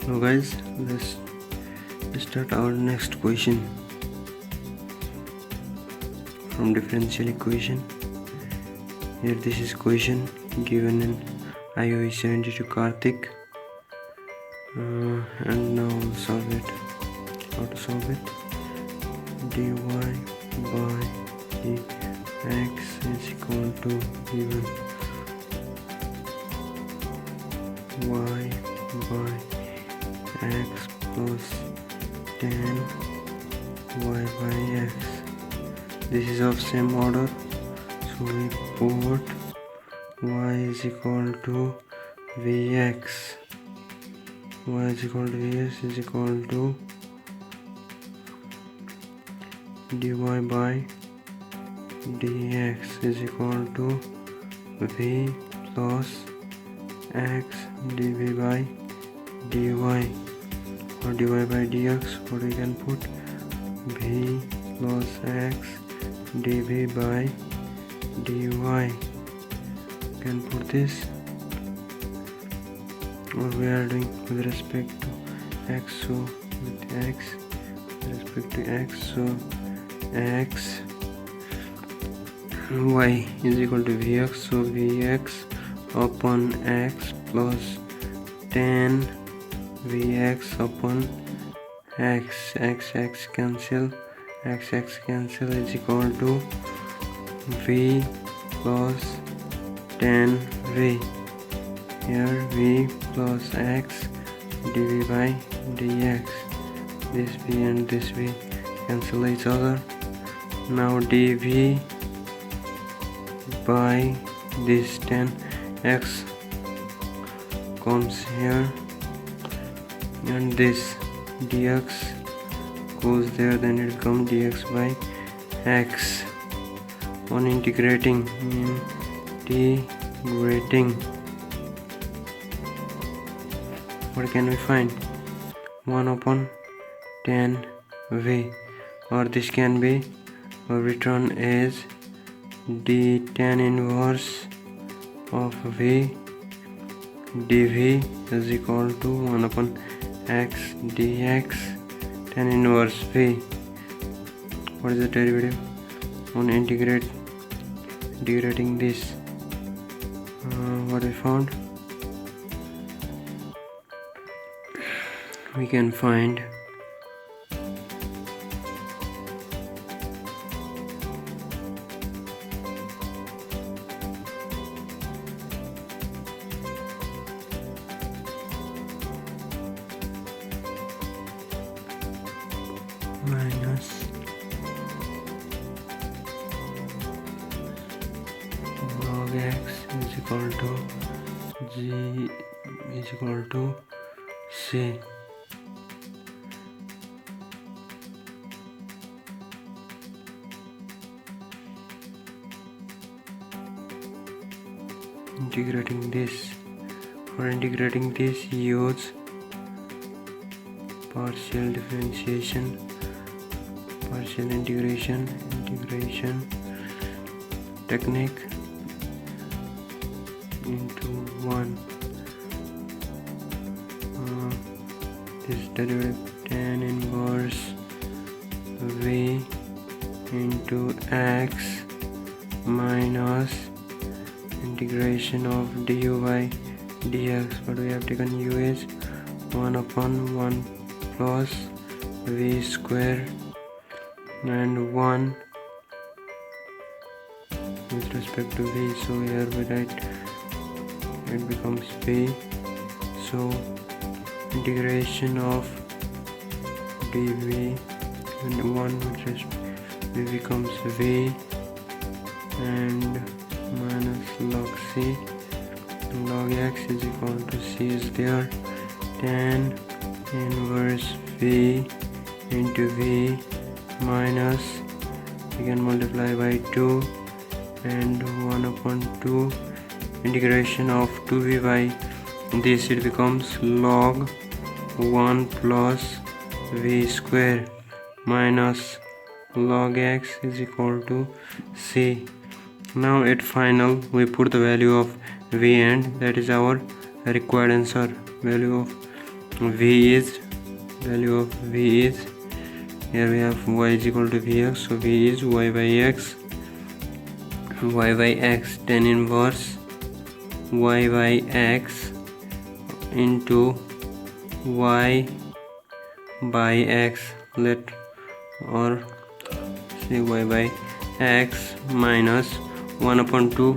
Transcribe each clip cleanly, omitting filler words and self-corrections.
Now guys, let's start our next question from differential equation. Here this is question given in IOE 72 Karthik, and now we'll solve it. How to solve it? dy by dx is equal to given y by x plus 10 y by x. This is of same order, so we put y is equal to vx. Y is equal to vx is equal to dy by dx is equal to v plus x dv by dy, or dy by dx, or we can put v plus x dv by dy. We can put this, or we are doing with respect to x, so with respect to x, so x y is equal to vx, so vx upon x plus 10 vx upon x, x cancel is equal to v plus 10 v. Here v plus x dv by dx, this v and this v cancel each other. Now dv by this 10x comes here, and this dx goes there, then it becomes dx by x. On integrating, what can we find? 1 upon 10 v, or this can be written as d tan inverse of v dv is equal to 1 upon x dx tan inverse v. What is the derivative? On integrating this, what we found, we can find minus log x is equal to g is equal to c. Integrating this, for integrating this use partial differentiation, partial integration technique into one. This derivative tan inverse v into x minus integration of du by dx, but we have taken u as 1 upon 1 plus v square and 1 with respect to v, so here we write it becomes v, so integration of dv and 1 with respect v becomes v and minus log c, log x is equal to c is there, tan inverse v into v minus, we can multiply by 2 and 1 upon 2 integration of 2v by this, it becomes log 1 plus v square minus log x is equal to c. Now at final we put the value of v, and that is our required answer, value of v is value of v is, here we have y is equal to vx, so v is y by x tan inverse y by x into y by x, or say y by x minus 1 upon 2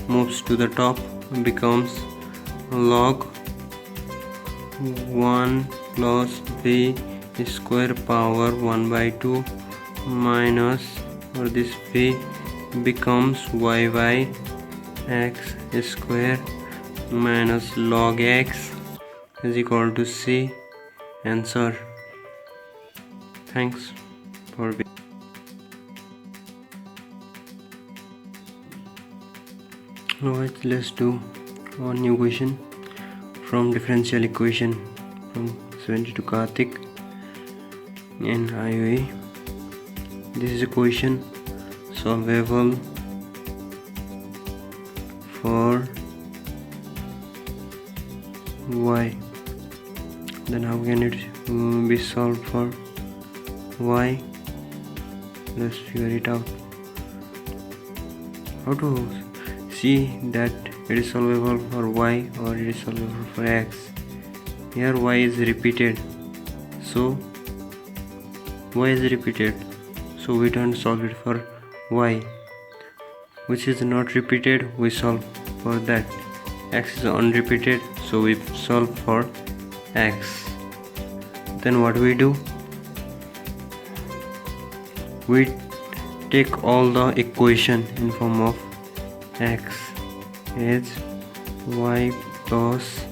moves to the top, becomes log 1 plus v square power 1 by 2 minus, or this v becomes y by x square minus log x is equal to c. Answer. Thanks for being. Now let's do one new question from differential equation from 72 Karthik and IOE. This is a question solvable for y. Then how can it be solved for y? Let's figure it out. How to see that it is solvable for y or it is solvable for x? Here y is repeated, so we don't solve it for y. Which is not repeated, we solve for that. X is unrepeated, so we solve for x. Then what we do? We take all the equation in form of x is y plus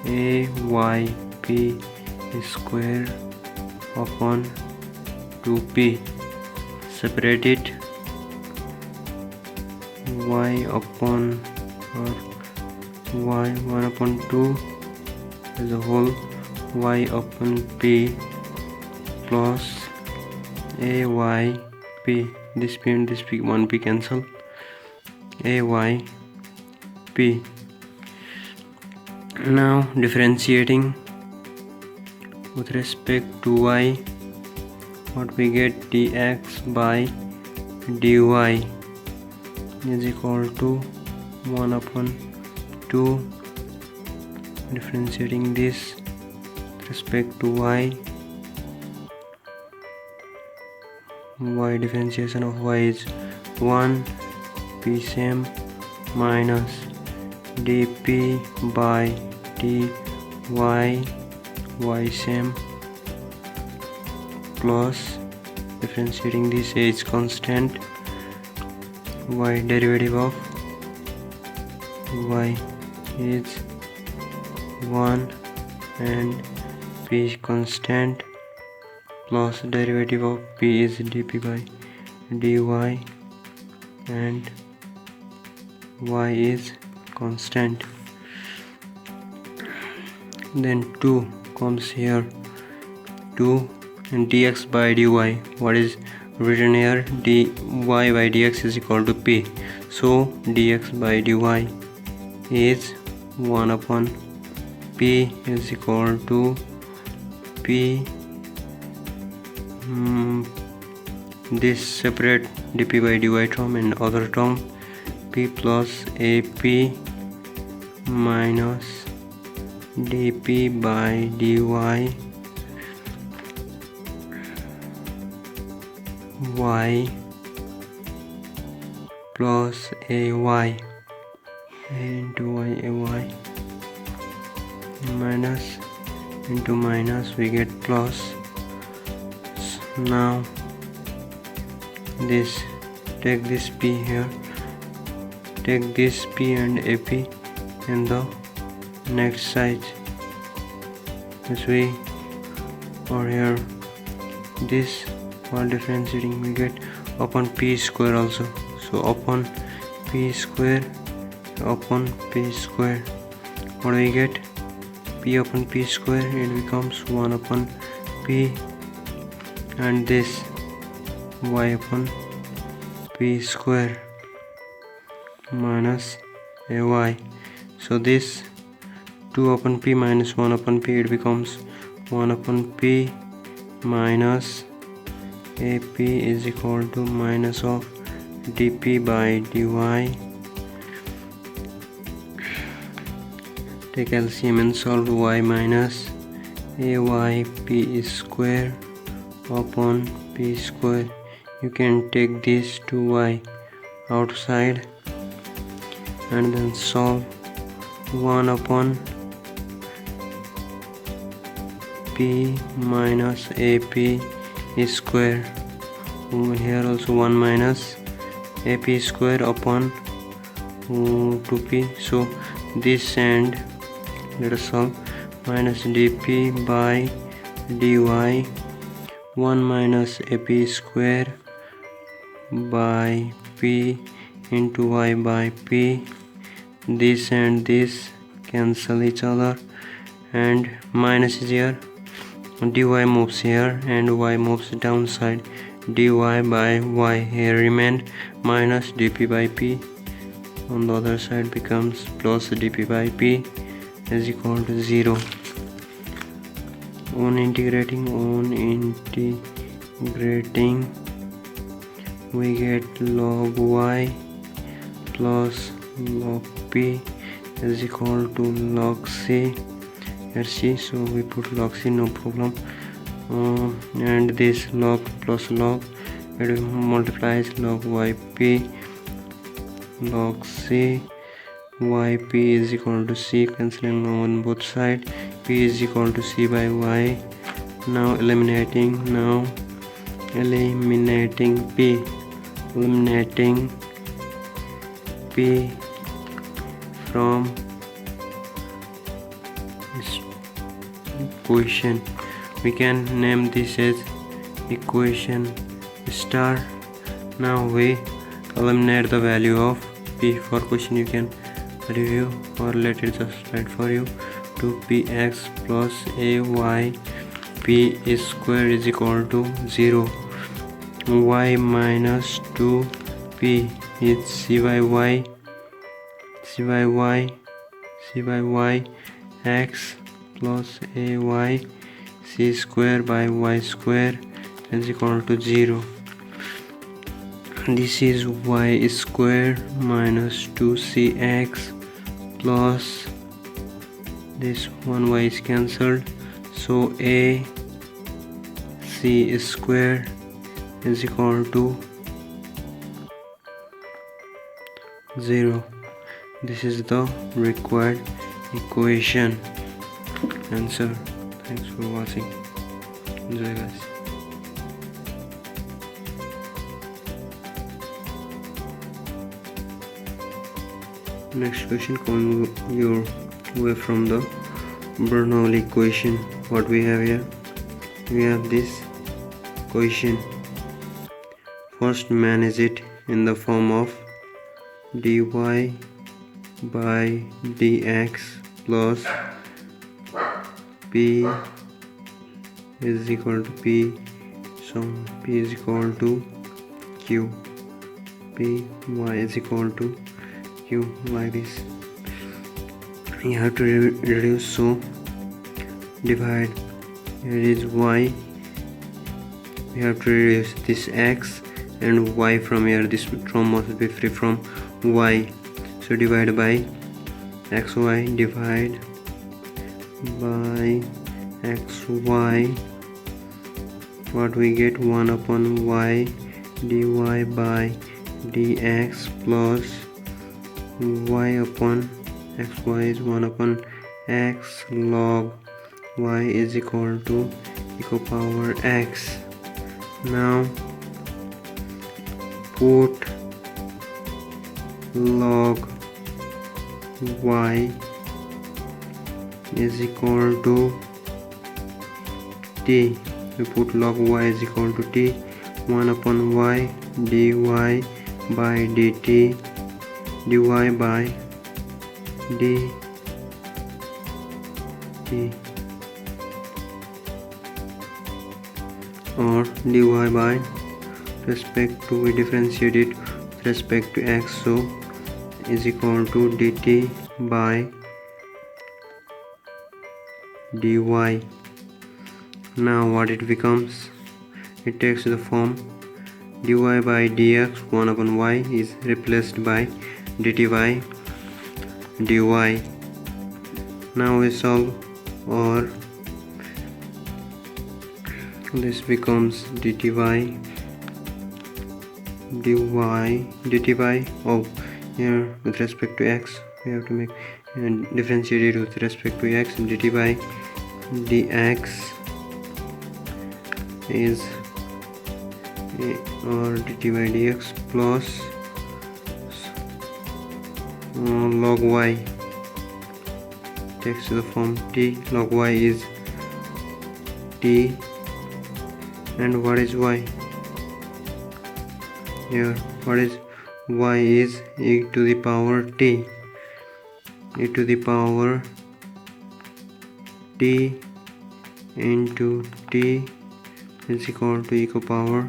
ayp square upon 2p. Separate it, y upon, or y 1 upon 2 as a whole, y upon p plus ayp, this p and this p, 1p cancel, ayp. Now differentiating with respect to y, what we get, dx by dy is equal to 1 upon 2. Differentiating this with respect to y differentiation of y is 1 p same minus dp by dy y same plus, differentiating this, a is constant, y derivative of y is 1 and p is constant, plus derivative of p is dp by dy and y is constant. Then 2 comes here, 2 and dx by dy, what is written here, dy by dx is equal to p, so dx by dy is 1 upon p is equal to p, this separate dp by dy term and other term, p plus ap minus dp by dy y plus ay into ay minus into minus, we get plus. Now this, take this p here, take this p and ap in the next side, this way, or here this, while differentiating we get upon p square also, so upon p square, what do we get, p upon p square, it becomes 1 upon p, and this y upon p square minus ay, so this 2 upon p minus 1 upon p, it becomes 1 upon p minus ap is equal to minus of dp by dy. Take LCM and solve y minus ayp square upon p square. You can take this to y outside and then solve 1 upon p minus ap square. Here also 1 minus ap square upon 2p. So this and let us solve minus dp by dy 1 minus ap square by p into y by p. This and this cancel each other and minus is here, dy moves here and y moves downside. Dy by y here remained minus dp by p. On the other side becomes plus dp by p is equal to 0. On integrating we get log y plus log p is equal to log c. Here c, so we put log c, no problem. And this log plus log, it multiplies log yp log c. Yp is equal to c, cancelling on both sides. P is equal to c by y. Now eliminating p from this equation. We can name this as equation star. Now we eliminate the value of p. For question you can review or let it just write for you. 2px plus ay p square is equal to 0. Y minus 2p is c by y x plus ay c square by y square is equal to 0. This is y square minus 2cx plus this one y is cancelled, so a c square is equal to 0. This is the required equation. Answer. Thanks for watching. Enjoy guys. Next question coming your way from the Bernoulli equation. What we have here? We have this equation. First manage it in the form of dy by dx plus p is equal to p, so p is equal to q, p y is equal to q, like this. You have to reduce, so divide. Here is y, we have to reduce this x and y from here. This term must be free from y, so divide by xy, divide by xy. What we get? 1 upon y dy by dx plus y upon xy is 1 upon x log y is equal to equal power x. Now put log y is equal to t. We put log y is equal to t. 1 upon y dy by dt, dy by dt, or dy by respect to, we differentiate it with respect to x, so is equal to dt by dy. Now what it becomes? It takes the form dy by dx 1 upon y is replaced by dt by dy. Now we solve, or this becomes dt by here with respect to x we have to make differentiate it with respect to x. Dt by dx is or dt by dx plus log y takes to the form t. Log y is t, and what is y? Here what is y is e to the power t. E to the power t into t is equal to e to the power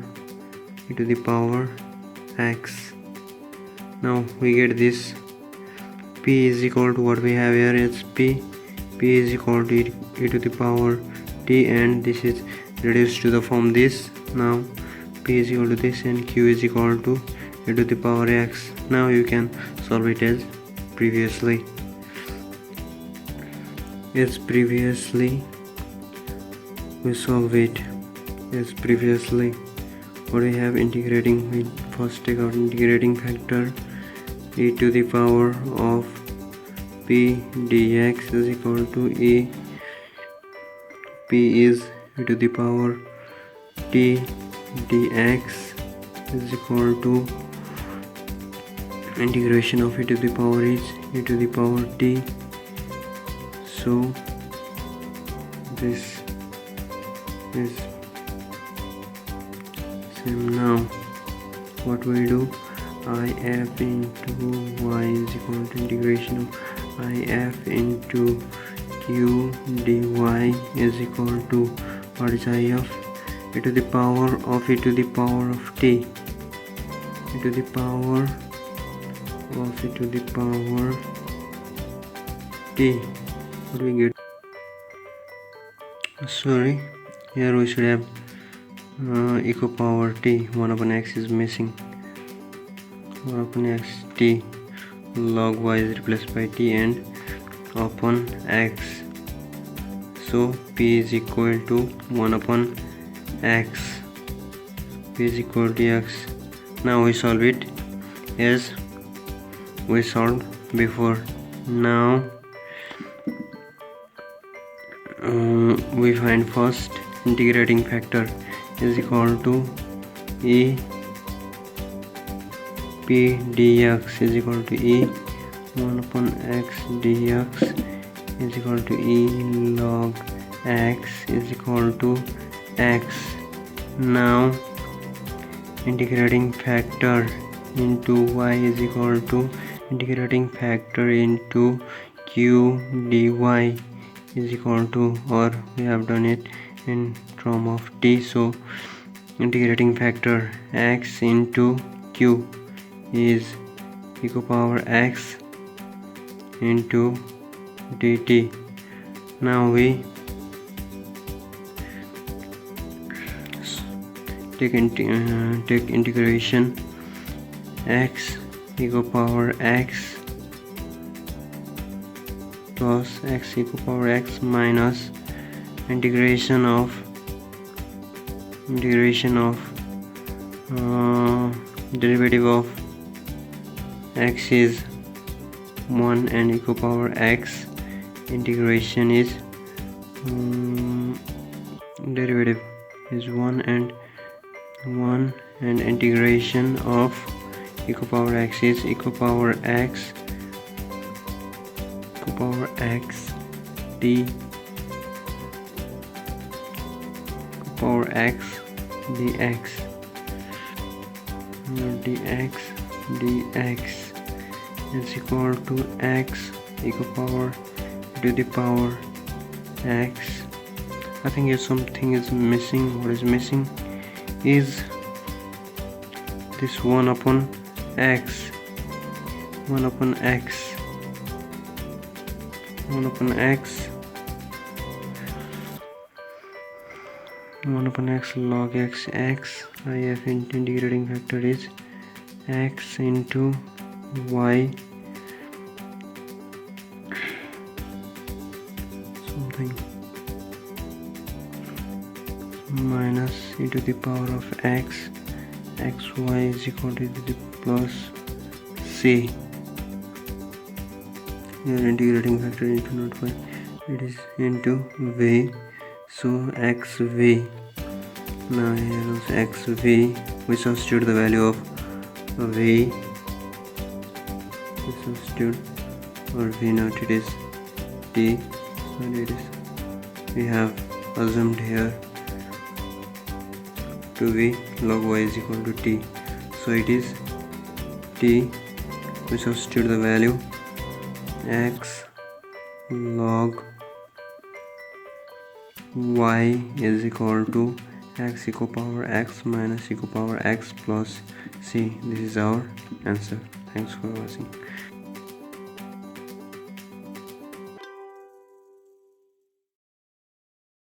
e to the power x. Now we get this p is equal to what we have here is p is equal to e to the power t, and this is reduced to the form this. Now p is equal to this and q is equal to e to the power x. Now you can solve it as previously. We solve it as previously. What we have integrating, we first take out integrating factor e to the power of p dx is equal to e. P is e to the power t dx is equal to integration of e to the power is e to the power t. So this is same. Now what we do, if into y is equal to integration of if into q dy is equal to what is if? E to the power of e to the power of t, e to the power of e to the power t. What do we get? Sorry, here we should have e to power t. 1 upon x is missing. 1 upon x t. Log y is replaced by t and upon x. So p is equal to 1 upon x. P is equal to x. Now we solve it as we solved before. Now we find first integrating factor is equal to e p dx is equal to e 1 upon x dx is equal to e log x is equal to x. Now integrating factor into y is equal to integrating factor into q dy is equal to, or we have done it in term of t. So integrating factor x into q is e to power x into dt. Now we take integration x e to power x plus x e to power x minus integration of derivative of x is 1 and e to power x. Integration is derivative is 1 and integration of e to power x is e to power x d power x dx is equal to x e to power to the power x. I think if something is missing, what is missing is this 1 upon x. 1 upon x 1 upon x log x x. If integrating factor is x into y something minus e to the power of x xy is equal to the plus c. Here integrating factor into not y, it is into v, so xv. Now here is xv, we substitute the value of v, we substitute for v naught, it is t, and it is, we have assumed here to be log y is equal to t, so it is t, we substitute the value x log y is equal to x equal power x minus equal power x plus c. This is our answer. Thanks for watching.